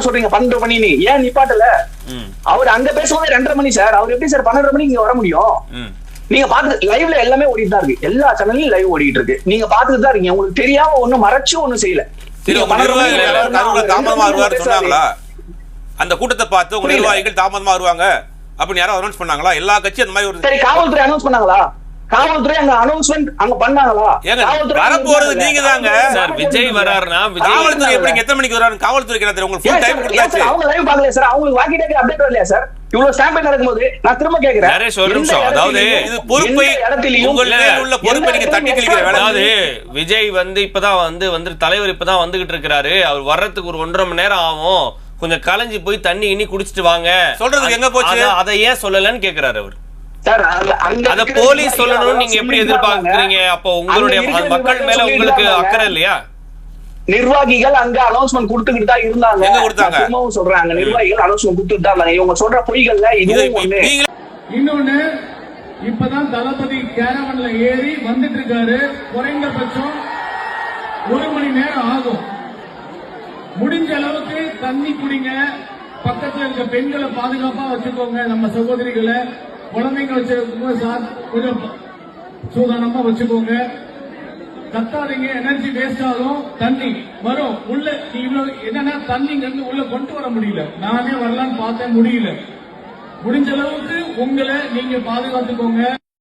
சொல்றீங்க 12 மணி ஏன் நிப்பாட்டல? அவர் அங்க பேசும்போது 2:30 மணி சார். அவர் எப்படி சார் 12 மணிக்கு இங்க வர முடியும்? நீங்க பாத்து லைவ்ல எல்லாமே ஓடிட்டு தான் இருக்கு. எல்லா சேனல்லையும் லைவ் ஓடிட்டு இருக்கு. நீங்க பாத்துட்டு தான் இருக்கீங்க. உங்களுக்கு தெரியாம ஒண்ணும் மறைச்சு ஒண்ணும் செய்யல. தாமதமா வருவாரு சொன்னாங்களா? அந்த கூட்டத்தை பார்த்து உங்க நிர்வாகிகள் தாமதமா வருவாங்க அப்படின்னு யாரும் அனௌன்ஸ் பண்ணாங்களா? எல்லா கட்சியும் அந்த மாதிரி ஒரு சரி காவல்துறை அனௌன்ஸ் பண்ணாங்களா? காவல்துறை அங்க அனௌன்ஸ்மென்ட் அங்க பண்ணாங்களா? வர போறது நீங்க தாங்க சார். விஜய் வராருன்னா காவல்துறை எப்படி எத்தனை மணிக்கு வராரு? காவல்துறைக்கு என்ன தெரியும்? உங்களுக்கு ஃபுல் டைம் கொடுத்தாச்சு. அவங்க லைவ் பார்க்கல சார். அவங்களுக்கு வாக்கி டாக்கி அப்டேட் வரலையா சார்? இவ்வளவு ஸ்டாம்பிங் நடக்கும்போது நான் திரும்ப கேக்குறேன். நிறைய ஒரு நிமிஷம். அதாவது இது பொறுப்பை உங்களுடைய உள்ள பொறுப்பை நீங்க தட்டி கழிக்கிற வேலை. அதாவது விஜய் இப்பதான் வந்து தலைவர் இப்பதான் வந்துகிட்டு இருக்காரு. அவர் வர்றதுக்கு ஒரு 1.5 மணி நேரம் ஆகும். கொஞ்சம் கலைஞ்சு போய் தண்ணி இனி குடிச்சிட்டு வாங்க. சொல்றதுக்கு எங்க போச்சு? அதை ஏன் சொல்லலன்னு கேக்குறாரு அவர். அத போலீஸ் சொல்லணும்னு நீங்க எப்படி எதிர்பார்க்கறீங்க? அப்போ உங்களுடைய மக்கள் மேல உங்களுக்கு அக்கறை இல்லையா? நிர்வாகிகள் அங்க அனௌன்ஸ்மென்ட் கொடுத்துக்கிட்டு தான் இருந்தாங்க. எங்க கொடுத்தாங்க? சும்மாவும் சொல்றாங்க. நிர்வாகிகள் அனௌன்ஸ்மென்ட் கொடுத்துட்டு தான் இருந்தாங்க. இவங்க சொல்ற பொய்கள்ல இதுவும் ஒண்ணு. இன்னொன்னு, இப்பதான் தளபதி கேரவன்ல ஏறி வந்துட்டு இருக்காரு. குறைந்தபட்சம் 1 மணி நேரம் ஆகும். முடிஞ்ச அளவுக்கு தண்ணி குடிங்க. பக்கத்துல இருக்க பெண்களை பாதுகாப்பா வச்சுக்கோங்க. நம்ம சகோதரிகளை குழந்தைங்க வச்சிருக்கும் சார் கொஞ்சம் சூதானமா வச்சுக்கோங்க. கத்தாதீங்க. எனர்ஜி வேஸ்ட் ஆகும். தண்ணி வரும் உள்ள. இவ்வளவு என்னன்னா தண்ணிங்க இருந்து உள்ள கொண்டு வர முடியல. நானே வரலான்னு பார்த்தேன், முடியல. முடிஞ்ச அளவுக்கு உங்களை நீங்க பாதுகாத்துக்கோங்க.